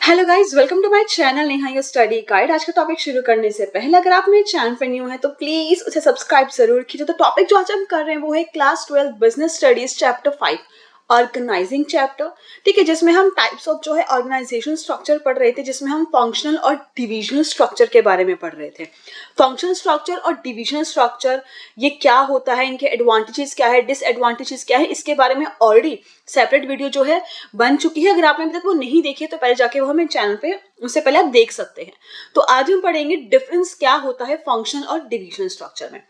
Hello guys, welcome to my channel Neha your study guide. आज का topic शुरू करने से पहले अगर आप मेरे चैनल पर न्यू हैं तो प्लीज उसे सब्सक्राइब जरूर कीजिए। तो टॉपिक जो आज हम कर रहे हैं वो है class 12 business studies chapter 5 organising chapter. ठीक है, जिसमें हम टाइप्स ऑफ जो है ऑर्गेनाइजेशन स्ट्रक्चर पढ़ रहे थे, जिसमें हम फंक्शनल और डिविजनल स्ट्रक्चर के बारे में पढ़ रहे थे। फंक्शनल स्ट्रक्चर और डिविजनल स्ट्रक्चर ये क्या होता है, इनके एडवांटेजेस क्या है, डिसएडवांटेजेस क्या है, इसके बारे में ऑलरेडी सेपरेट वीडियो जो है बन चुकी है। अगर आपने अभी तक वो नहीं देखी है तो पहले जाके वो हमें चैनल पे उससे पहले आप देख सकते हैं। तो आज हम पढ़ेंगे डिफरेंस क्या होता है फंक्शनल और डिविजनल स्ट्रक्चर में।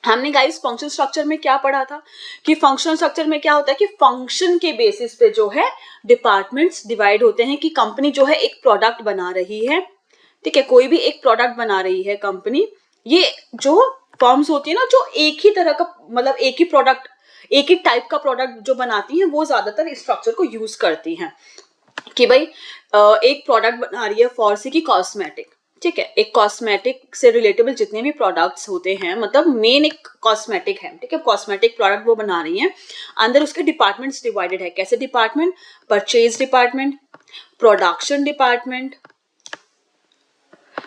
हमने गाइस फंक्शन स्ट्रक्चर में क्या पढ़ा था कि फंक्शनल स्ट्रक्चर में क्या होता है कि फंक्शन के बेसिस पे जो है डिपार्टमेंट्स डिवाइड होते हैं। कि कंपनी जो है एक प्रोडक्ट बना रही है, ठीक है, कोई भी एक प्रोडक्ट बना रही है कंपनी। ये जो फर्म्स होती है ना, जो एक ही तरह का मतलब एक ही प्रोडक्ट, एक ही टाइप का प्रोडक्ट जो बनाती हैं, वो ज्यादातर इस स्ट्रक्चर को यूज करती हैं। कि भाई एक प्रोडक्ट बना रही है फॉर सी की कॉस्मेटिक, ठीक है, एक कॉस्मेटिक से रिलेटेबल जितने भी प्रोडक्ट्स होते हैं, मतलब मेन एक कॉस्मेटिक है, ठीक है, कॉस्मेटिक प्रोडक्ट वो बना रही है। अंदर उसके डिपार्टमेंट्स डिवाइडेड है। कैसे department? Purchase department, production department,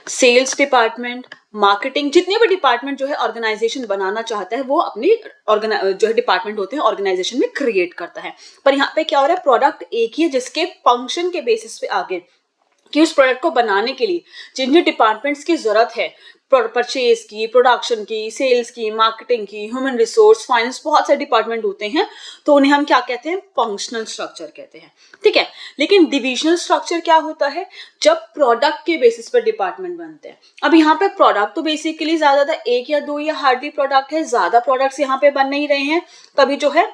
sales department, marketing. जितने भी डिपार्टमेंट जो है ऑर्गेनाइजेशन बनाना चाहता है वो अपनी जो है डिपार्टमेंट होते हैं ऑर्गेनाइजेशन में क्रिएट करता है। पर यहाँ पे क्या हो रहा है, प्रोडक्ट एक ही है जिसके फंक्शन के बेसिस पे आगे कि उस प्रोडक्ट को बनाने के लिए जिन जिन डिपार्टमेंट्स की जरूरत है, परचेज की, प्रोडक्शन की, सेल्स की, मार्केटिंग की, ह्यूमन रिसोर्स, फाइनेंस, बहुत सारे डिपार्टमेंट होते हैं, तो उन्हें हम क्या कहते हैं? फंक्शनल स्ट्रक्चर कहते हैं। ठीक है, लेकिन डिविजनल स्ट्रक्चर क्या होता है? जब प्रोडक्ट के बेसिस पर डिपार्टमेंट बनते हैं। अब यहाँ पे प्रोडक्ट तो बेसिकली ज्यादातर एक या दो या हार्डली प्रोडक्ट है, ज्यादा प्रोडक्ट्स यहाँ पे बन नहीं रहे हैं, तभी जो है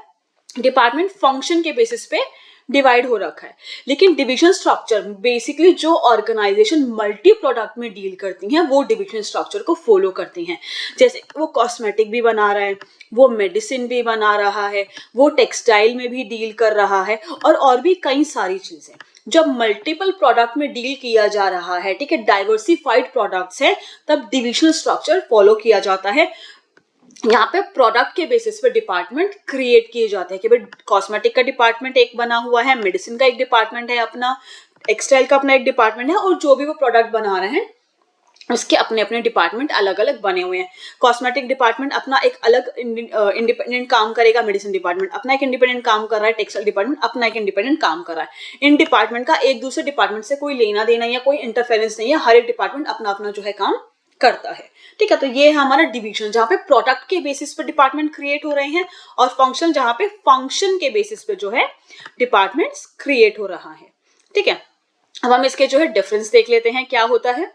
डिपार्टमेंट फंक्शन के बेसिस पे डिवाइड हो रखा है। लेकिन डिविजन स्ट्रक्चर बेसिकली जो ऑर्गेनाइजेशन मल्टी प्रोडक्ट में डील करती हैं वो डिविजन स्ट्रक्चर को फॉलो करती हैं। जैसे वो कॉस्मेटिक भी बना रहा है, वो मेडिसिन भी बना रहा है, वो टेक्सटाइल में भी डील कर रहा है, और भी कई सारी चीजें। जब मल्टीपल प्रोडक्ट में डील किया जा रहा है, ठीक है, डाइवर्सिफाइड प्रोडक्ट्स है, तब डिविजनल स्ट्रक्चर फॉलो किया जाता है। यहाँ पे प्रोडक्ट के बेसिस पे डिपार्टमेंट क्रिएट किए जाते हैं कि भाई कॉस्मेटिक का डिपार्टमेंट एक बना हुआ है, मेडिसिन का एक डिपार्टमेंट है अपना, टेक्सटाइल का अपना एक डिपार्टमेंट है, और जो भी वो प्रोडक्ट बना रहे हैं उसके अपने अपने डिपार्टमेंट अलग अलग बने हुए हैं। कॉस्मेटिक डिपार्टमेंट अपना एक अलग इंडिपेंडेंट काम करेगा, मेडिसिन डिपार्टमेंट अपना एक इंडिपेंडेंट काम कर रहा है, टेक्सटाइल डिपार्टमेंट अपना एक इंडिपेंडेंट काम कर रहा है। इन डिपार्टमेंट का एक दूसरे डिपार्टमेंट से कोई लेना देना या कोई इंटरफेरेंस नहीं है, हर एक डिपार्टमेंट अपना अपना जो है काम करता है। ठीक है, तो ये है हमारा डिवीजन, जहां पे प्रोडक्ट के बेसिस पे डिपार्टमेंट क्रिएट हो रहे हैं, और फंक्शन जहां पे फंक्शन के बेसिस पे जो है डिपार्टमेंट्स क्रिएट हो रहा है। ठीक है, अब हम इसके जो है डिफरेंस देख लेते हैं क्या होता है।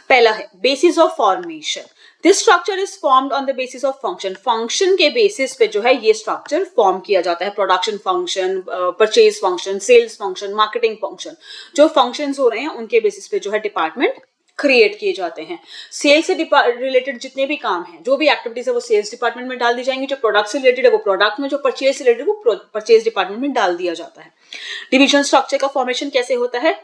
पहला है basis of formation. This structure is formed on the basis of function. Function के बेसिस पे जो है ये स्ट्रक्चर फॉर्म किया जाता है। Production function, purchase function, sales function, marketing function, जो फंक्शंस हो रहे हैं उनके बेसिस पे जो है डिपार्टमेंट क्रिएट किए जाते हैं। सेल्स से रिलेटेड जितने भी काम हैं, जो भी एक्टिविटीज है वो सेल्स डिपार्टमेंट में डाल दी जाएंगी। जो प्रोडक्ट से रिलेटेड है वो प्रोडक्ट में, जो परचेज से रिलेटेड वो परचेज डिपार्टमेंट में डाल दिया जाता है। डिविजन स्ट्रक्चर का फॉर्मेशन कैसे होता है?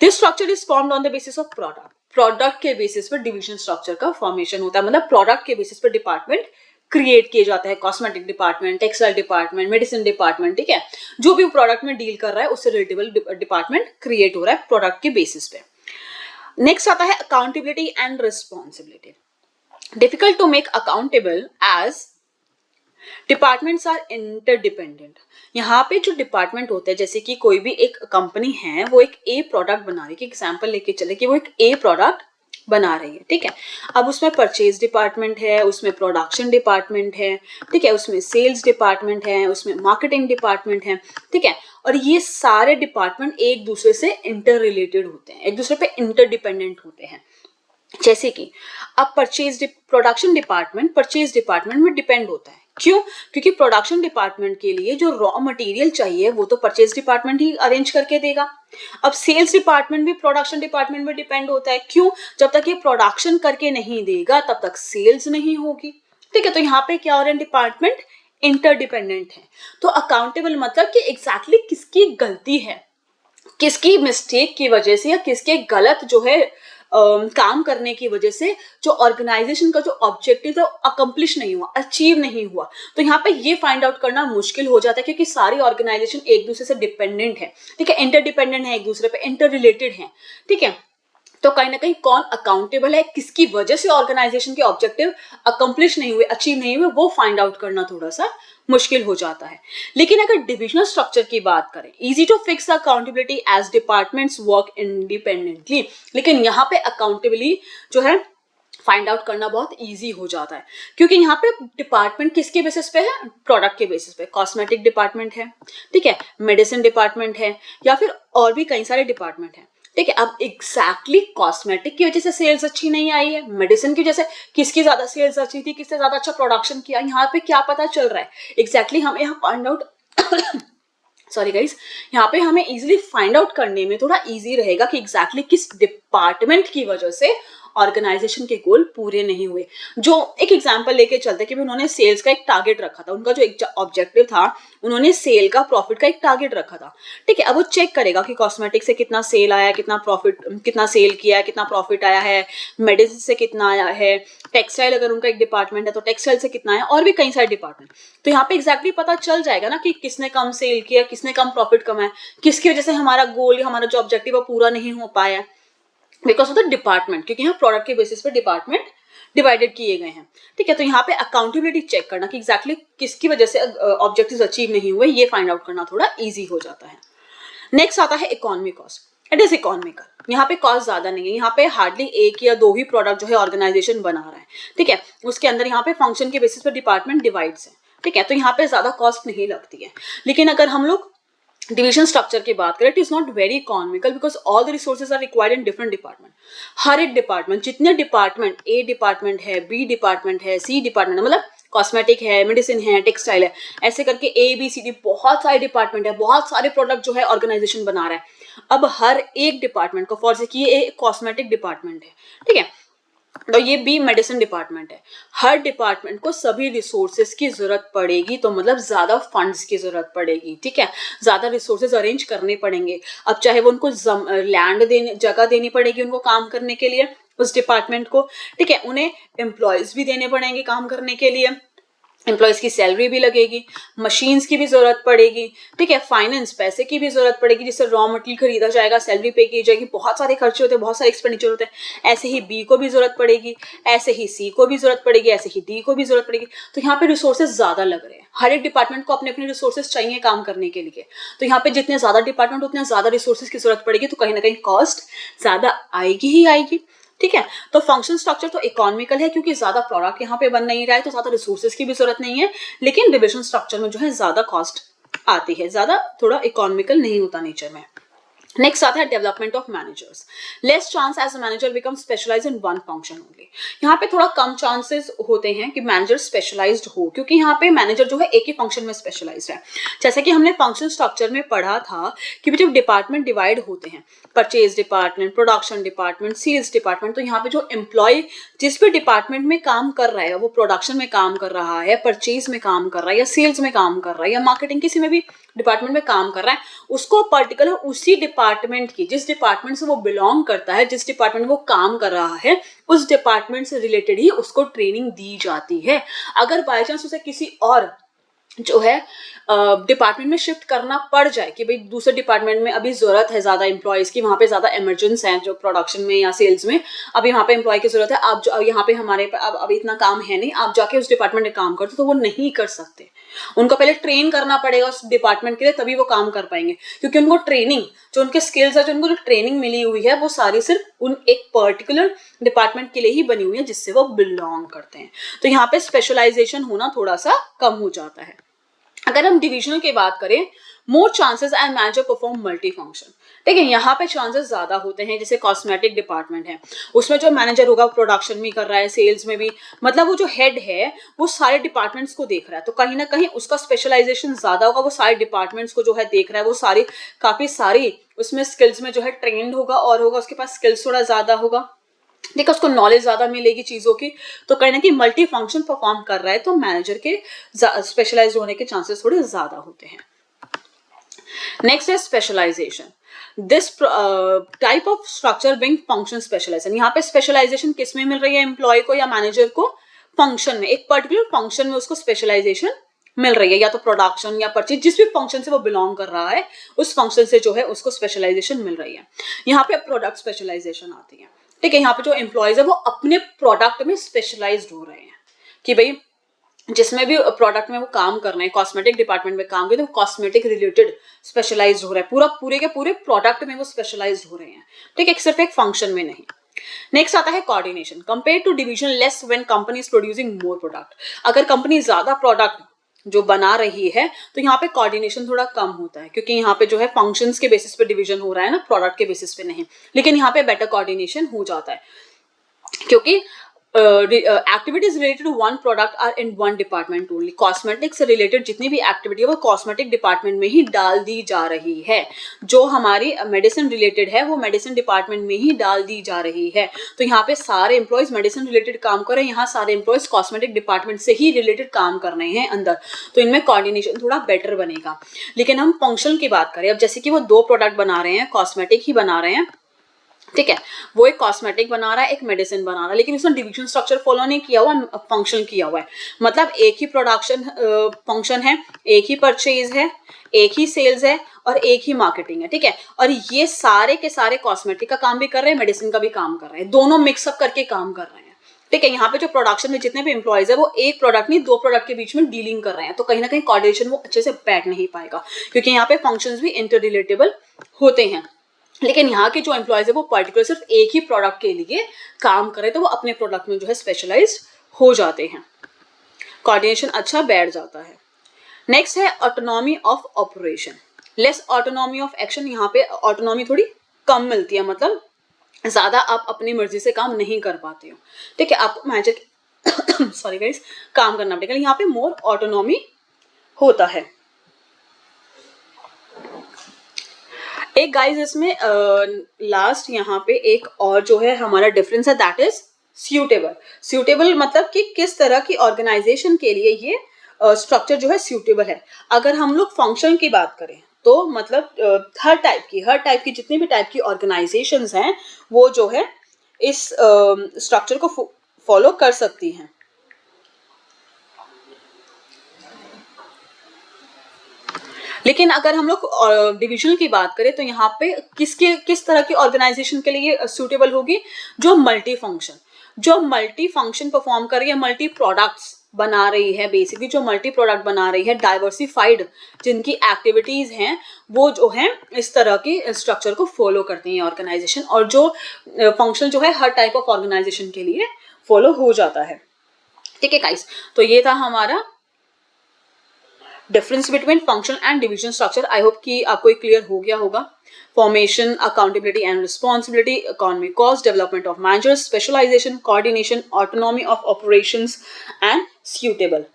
This structure is formed on the basis of product. Product के बेसिस पर डिविजन स्ट्रक्चर का फॉर्मेशन होता है, मतलब प्रोडक्ट के बेसिस पर डिपार्टमेंट क्रिएट किए जाते हैं। Cosmetic department, textile department, medicine department, ठीक है, जो भी प्रोडक्ट में डील कर रहा है उससे रिलेटेबल डिपार्टमेंट क्रिएट हो रहा है प्रोडक्ट के बेसिस पे। नेक्स्ट आता है accountability and responsibility. Difficult to make accountable as departments are interdependent. यहाँ पे जो डिपार्टमेंट होते हैं, जैसे कि कोई भी एक कंपनी है, वो एक ए प्रोडक्ट बना रही है, एग्जांपल लेके चले कि वो एक ए प्रोडक्ट बना रही है, ठीक है। अब उसमें परचेज डिपार्टमेंट है, उसमें प्रोडक्शन डिपार्टमेंट है, ठीक है, उसमें सेल्स डिपार्टमेंट है, उसमें मार्केटिंग डिपार्टमेंट है, ठीक है, और ये सारे डिपार्टमेंट एक दूसरे से इंटर रिलेटेड होते हैं, एक दूसरे पे इंटरडिपेंडेंट होते हैं। जैसे कि अब प्रोडक्शन डिपार्टमेंट परचेज डिपार्टमेंट में डिपेंड होता है। क्यों? क्योंकि प्रोडक्शन डिपार्टमेंट के लिए जो रॉ मटेरियल चाहिए वो तो परचेज डिपार्टमेंट ही अरेंज करके देगा। अब सेल्स डिपार्टमेंट भी प्रोडक्शन डिपार्टमेंट में डिपेंड होता है। क्यों? जब तक ये प्रोडक्शन करके नहीं देगा तब तक सेल्स नहीं होगी। ठीक है, तो यहाँ पे क्या हो रहा है, डिपार्टमेंट इंटरडिपेंडेंट है। तो अकाउंटेबल मतलब कि एग्जैक्टली किसकी गलती है, किसकी मिस्टेक की वजह से या किसके गलत जो है काम करने की वजह से जो ऑर्गेनाइजेशन का जो ऑब्जेक्टिव था अकम्प्लिश नहीं हुआ, अचीव नहीं हुआ। तो यहाँ पे ये फाइंड आउट करना मुश्किल हो जाता है क्योंकि सारी ऑर्गेनाइजेशन एक दूसरे से डिपेंडेंट है, ठीक है, इंटरडिपेंडेंट है, एक दूसरे पे इंटर रिलेटेड है, ठीक है। तो कहीं ना कहीं कौन अकाउंटेबल है, किसकी वजह से ऑर्गेनाइजेशन के ऑब्जेक्टिव अकम्प्लिश नहीं हुए, अचीव नहीं हुए, वो फाइंड आउट करना थोड़ा सा मुश्किल हो जाता है। लेकिन अगर डिविजनल स्ट्रक्चर की बात करें, easy to fix accountability as departments work independently, लेकिन यहाँ पे अकाउंटेबिलिटी जो है फाइंड आउट करना बहुत इजी हो जाता है क्योंकि यहाँ पे डिपार्टमेंट किसके बेसिस पे है, प्रोडक्ट के बेसिस पे। कॉस्मेटिक डिपार्टमेंट है, ठीक है, मेडिसिन डिपार्टमेंट है, या फिर और भी कई सारे डिपार्टमेंट है, ठीक है। अब एग्जैक्टली कॉस्मेटिक की वजह से सेल्स अच्छी नहीं आई है, मेडिसिन की वजह से किसकी ज्यादा सेल्स अच्छी थी, किससे ज्यादा अच्छा प्रोडक्शन किया, यहाँ पे क्या पता चल रहा है एग्जैक्टली हमें यहाँ फाइंड आउट सॉरी गाइज, यहाँ पे हमें इजीली फाइंड आउट करने में थोड़ा इजी रहेगा कि एग्जैक्टली किस डिपार्टमेंट की वजह से ऑर्गेनाइजेशन के गोल पूरे नहीं हुए। जो एक एग्जांपल लेके चलते कि उन्होंने सेल्स का एक टारगेट रखा था, उनका जो एक ऑब्जेक्टिव था, उन्होंने सेल का प्रॉफिट का एक टारगेट रखा था, ठीक है। अब वो चेक करेगा कि कॉस्मेटिक से कितना सेल आया, कितना प्रॉफिट, कितना सेल किया है, कितना प्रॉफिट आया है, मेडिसिन से कितना आया है, टेक्सटाइल अगर उनका एक डिपार्टमेंट है तो टेक्सटाइल से कितना है, और भी कई सारे डिपार्टमेंट। तो यहाँ पे एग्जैक्टली पता चल जाएगा ना कि किसने कम सेल किया, किसने कम प्रॉफिट कमाया, किसकी वजह से हमारा गोल, हमारा जो ऑब्जेक्टिव है पूरा नहीं हो पाया, बिकॉज ऑफ द डिपार्टमेंट, क्योंकि यहाँ प्रोडक्ट के बेसिस पे डिपार्टमेंट डिवाइडेड किए गए हैं, ठीक है। तो यहाँ पे अकाउंटेबिलिटी चेक करना कि एग्जैक्टली किसकी वजह से ऑब्जेक्टिव्स अचीव नहीं हुए, ये फाइंड आउट करना थोड़ा इजी हो जाता है। नेक्स्ट आता है economy cost. It is economical, यहाँ पे कॉस्ट ज्यादा नहीं है, यहाँ पे हार्डली एक या दो ही प्रोडक्ट जो है ऑर्गेनाइजेशन बना रहा है, ठीक है। उसके अंदर यहाँ पे फंक्शन के बेसिस पे डिपार्टमेंट डिवाइड्स है, ठीक है। तो यहाँ पे ज्यादा कॉस्ट नहीं लगती है। लेकिन अगर हम लोग डिविजन स्ट्रक्चर की बात करें, it is not very economical because all the resources are required in different department. हर एक डिपार्टमेंट, जितने डिपार्टमेंट, ए डिपार्टमेंट है, बी डिपार्टमेंट है, सी डिपार्टमेंट है, मतलब कॉस्मेटिक है, मेडिसिन है, टेक्सटाइल है, ऐसे करके ए बी सी डी बहुत सारे डिपार्टमेंट है, बहुत सारे प्रोडक्ट जो है ऑर्गेनाइजेशन बना रहा है। अब हर एक डिपार्टमेंट को, फॉर कि ये कॉस्मेटिक डिपार्टमेंट है, ठीक है, तो ये भी मेडिसिन डिपार्टमेंट है, हर डिपार्टमेंट को सभी रिसोर्सेज की जरूरत पड़ेगी, तो मतलब ज्यादा फंड्स की जरूरत पड़ेगी, ठीक है, ज्यादा रिसोर्सेज अरेंज करने पड़ेंगे। अब चाहे वो उनको लैंड देने, जगह देनी पड़ेगी उनको काम करने के लिए, उस डिपार्टमेंट को, ठीक है, उन्हें एम्प्लॉयज भी देने पड़ेंगे काम करने के लिए, एम्प्लॉयज की सैलरी भी लगेगी, मशीन्स की भी जरूरत पड़ेगी, ठीक है, फाइनेंस, पैसे की भी जरूरत पड़ेगी, जिससे रॉ मटेरियल खरीदा जाएगा, सैलरी पे की जाएगी, बहुत सारे खर्चे होते हैं, बहुत सारे एक्सपेंडिचर होते हैं। ऐसे ही बी को भी जरूरत पड़ेगी, ऐसे ही सी को भी जरूरत पड़ेगी, ऐसे ही डी को भी जरूरत पड़ेगी। तो यहाँ पे रिसोर्सेज ज्यादा लग रहे हैं, हर एक डिपार्टमेंट को अपने अपने रिसोर्सेज चाहिए काम करने के लिए। तो यहाँ पे जितने ज्यादा डिपार्टमेंट उतने ज्यादा रिसोर्सेज की जरूरत पड़ेगी, तो कहीं ना कहीं कॉस्ट ज्यादा आएगी ही आएगी, ठीक है। तो फंक्शन स्ट्रक्चर तो इकोनॉमिकल है क्योंकि ज्यादा प्रोडक्ट यहाँ पे बन नहीं रहा है, तो ज्यादा रिसोर्सेज की भी जरूरत नहीं है। लेकिन डिविजन स्ट्रक्चर में जो है ज्यादा कॉस्ट आती है, ज्यादा थोड़ा इकोनॉमिकल नहीं होता नेचर में। नेक्स्ट आता है development of managers. Less chance as a manager become specialise in one function only. यहाँ पे थोड़ा कम चांसेस होते हैं कि मैनेजर स्पेशलाइज्ड हो, क्योंकि यहाँ पे मैनेजर जो है एक ही फंक्शन में स्पेशलाइज्ड है। जैसा कि हमने फंक्शन स्ट्रक्चर में पढ़ा था कि जब डिपार्टमेंट डिवाइड होते हैं, purchase department, production department, sales department, तो यहाँ पे जो एम्प्लॉय जिस भी डिपार्टमेंट में काम कर रहा है, वो प्रोडक्शन में काम कर रहा है, परचेज में काम कर रहा है, या सेल्स में काम कर रहा है, या मार्केटिंग किसी में भी डिपार्टमेंट में काम कर रहा है, उसको पर्टिकुलर उसी डिपार्टमेंट की, जिस डिपार्टमेंट से वो बिलोंग करता है, जिस डिपार्टमेंट में वो काम कर रहा है, उस डिपार्टमेंट से रिलेटेड ही उसको ट्रेनिंग दी जाती है। अगर बाय चांस उसे किसी और जो है डिपार्टमेंट में शिफ्ट करना पड़ जाए कि भाई दूसरे डिपार्टमेंट में अभी जरूरत है ज्यादा एम्प्लॉयज की, वहां पे ज्यादा इमरजेंस है जो प्रोडक्शन में या सेल्स में, अभी यहाँ पे एम्प्लॉय की जरूरत है, आप जो यहाँ पे हमारे अब अभी इतना काम है नहीं, आप जाके उस डिपार्टमेंट में काम करते, तो वो नहीं कर सकते। उनको पहले ट्रेन करना पड़ेगा उस डिपार्टमेंट के लिए, तभी वो काम कर पाएंगे, क्योंकि उनको ट्रेनिंग, जो उनके स्किल्स है, जो उनको जो ट्रेनिंग मिली हुई है, वो सारी सिर्फ उन एक पर्टिकुलर डिपार्टमेंट के लिए ही बनी हुई है जिससे वो बिलोंग करते हैं। तो यहाँ पे स्पेशलाइजेशन होना थोड़ा सा कम हो जाता है। अगर हम डिविजनल की बात करें, more chances and manager perform multi function, ठीक है, यहाँ पे चांसेस ज्यादा होते हैं। जैसे कॉस्मेटिक डिपार्टमेंट है, उसमें जो मैनेजर होगा प्रोडक्शन भी कर रहा है, सेल्स में भी, मतलब वो जो हेड है वो सारे डिपार्टमेंट्स को देख रहा है, तो कहीं ना कहीं उसका स्पेशलाइजेशन ज्यादा होगा, वो सारे डिपार्टमेंट्स को जो है देख रहा है, वो सारी काफी सारी उसमें स्किल्स में जो है ट्रेंड होगा, और होगा उसके पास स्किल्स थोड़ा ज्यादा होगा, ठीक है, उसको नॉलेज ज्यादा मिलेगी चीजों की, तो कहीं ना कहीं मल्टी फंक्शन परफॉर्म कर रहा है, तो मैनेजर के स्पेशलाइज्ड होने के चांसेस थोड़े ज्यादा होते हैं। नेक्स्ट है specialisation. This type of structure being function specialisation. यहाँ पे स्पेशलाइजेशन किस में मिल रही है एम्प्लॉय को या मैनेजर को? फंक्शन में, एक पर्टिकुलर फंक्शन में उसको स्पेशलाइजेशन मिल रही है, या तो प्रोडक्शन या परचेज, जिस भी फंक्शन से वो बिलोंग कर रहा है उस फंक्शन से जो है उसको स्पेशलाइजेशन मिल रही है। यहाँ पे प्रोडक्ट स्पेशलाइजेशन आती है, ठीक है। यहाँ पे जो एम्प्लॉयज है वो अपने प्रोडक्ट में स्पेशलाइज्ड हो रहे हैं कि भाई जिसमें भी प्रोडक्ट में वो काम कर रहे हैं, कॉस्मेटिक डिपार्टमेंट में काम कर रहे हैं तो कॉस्मेटिक रिलेटेड स्पेशलाइज्ड हो रहा है, पूरे के पूरे प्रोडक्ट में वो स्पेशलाइज्ड हो रहे हैं, ठीक है, सिर्फ एक फंक्शन में नहीं। नेक्स्ट आता है coordination. Compare to division less when company is producing more product. अगर कंपनी ज्यादा प्रोडक्ट जो बना रही है तो यहाँ पे कोऑर्डिनेशन थोड़ा कम होता है, क्योंकि यहाँ पे जो है फंक्शंस के बेसिस पे डिवीजन हो रहा है ना, प्रोडक्ट के बेसिस पे नहीं। लेकिन यहाँ पे बेटर कोऑर्डिनेशन हो जाता है, क्योंकि activities related to one product are in one department only. Cosmetic से रिलेटेड जितनी भी एक्टिविटी है वो कॉस्मेटिक डिपार्टमेंट में ही डाल दी जा रही है। जो हमारी मेडिसिन रिलेटेड है वो मेडिसिन डिपार्टमेंट में ही डाल दी जा रही है। तो यहाँ पे सारे एम्प्लॉयज मेडिसिन रिलेटेड काम कर रहे हैं, यहाँ सारे एम्प्लॉयज कॉस्मेटिक डिपार्टमेंट से ही रिलेटेड काम कर रहे हैं अंदर, तो इनमें कोऑर्डिनेशन थोड़ा बेटर बनेगा। लेकिन हम फंक्शन की बात करें, अब जैसे कि वो 2 प्रोडक्ट बना रहे हैं, कॉस्मेटिक ही बना रहे हैं, ठीक है, वो एक कॉस्मेटिक बना रहा है, एक मेडिसिन बना रहा है, लेकिन उसने डिवीजन स्ट्रक्चर फॉलो नहीं किया हुआ, फंक्शन किया हुआ है। मतलब एक ही प्रोडक्शन फंक्शन है, एक ही परचेज है, एक ही सेल्स है और एक ही मार्केटिंग है, ठीक है। और ये सारे के सारे कॉस्मेटिक का काम भी कर रहे हैं, मेडिसिन का भी काम कर रहे हैं, दोनों मिक्सअप करके काम कर रहे हैं, ठीक है। यहाँ पे जो प्रोडक्शन में जितने भी एम्प्लॉयज है वो एक प्रोडक्ट नहीं 2 प्रोडक्ट के बीच में डीलिंग कर रहे हैं, तो कहीं ना कहीं कोऑर्डिनेशन वो अच्छे से बैठ नहीं पाएगा, क्योंकि यहाँ पे फंक्शंस भी इंटर रिलेटेबल होते हैं। लेकिन यहाँ के जो एम्प्लॉयज है वो पर्टिकुलर सिर्फ एक ही प्रोडक्ट के लिए काम करे, तो वो अपने प्रोडक्ट में जो है स्पेशलाइज्ड हो जाते हैं, कोऑर्डिनेशन अच्छा बैठ जाता है। नेक्स्ट है autonomy of operation, less autonomy of action. यहाँ पे ऑटोनॉमी थोड़ी कम मिलती है, मतलब ज्यादा आप अपनी मर्जी से काम नहीं कर पाते हो, ठीक है, आपको मैजिक सॉरी गाइस काम करना पड़ेगा। यहाँ पे मोर ऑटोनॉमी होता है। एक गाइस इसमें लास्ट यहाँ पे एक और जो है हमारा डिफरेंस है, दैट इज सूटेबल। सूटेबल मतलब कि किस तरह की ऑर्गेनाइजेशन के लिए ये स्ट्रक्चर जो है सूटेबल है। अगर हम लोग फंक्शन की बात करें तो मतलब हर टाइप की जितनी भी टाइप की ऑर्गेनाइजेशंस हैं वो जो है इस स्ट्रक्चर को फॉलो कर सकती हैं। लेकिन अगर हम लोग डिविजन की बात करें तो यहाँ पे किस तरह की ऑर्गेनाइजेशन के लिए सूटेबल होगी? जो मल्टी फंक्शन परफॉर्म कर रही है, मल्टी प्रोडक्ट्स बना रही है, बेसिकली जो मल्टी प्रोडक्ट बना रही है, डाइवर्सिफाइड जिनकी एक्टिविटीज हैं वो जो है इस तरह की स्ट्रक्चर को फॉलो करती हैं ऑर्गेनाइजेशन, और जो फंक्शन जो है हर टाइप ऑफ ऑर्गेनाइजेशन के लिए फॉलो हो जाता है, ठीक है गाइस। तो ये था हमारा difference between function and division structure. I hope कि आपको ये क्लियर हो गया होगा। Formation, accountability and responsibility, economy cost, development of managers, specialisation, coordination, autonomy of operations and suitable.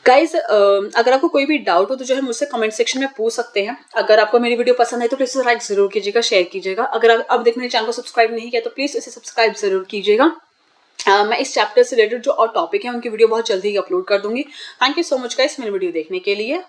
Guys अगर आपको कोई भी डाउट हो तो जो है मुझसे कमेंट सेक्शन में पूछ सकते हैं। अगर आपको मेरी वीडियो पसंद है तो प्लीज लाइक जरूर कीजिएगा, शेयर कीजिएगा। अगर अब देख मेरे चैनल को सब्सक्राइब नहीं किया तो प्लीज इसे सब्सक्राइब जरूर कीजिएगा। मैं इस चैप्टर से रिलेटेड जो और टॉपिक है उनकी वीडियो बहुत जल्दी ही अपलोड कर दूंगी। Thank you so much guys मेरी वीडियो देखने के लिए।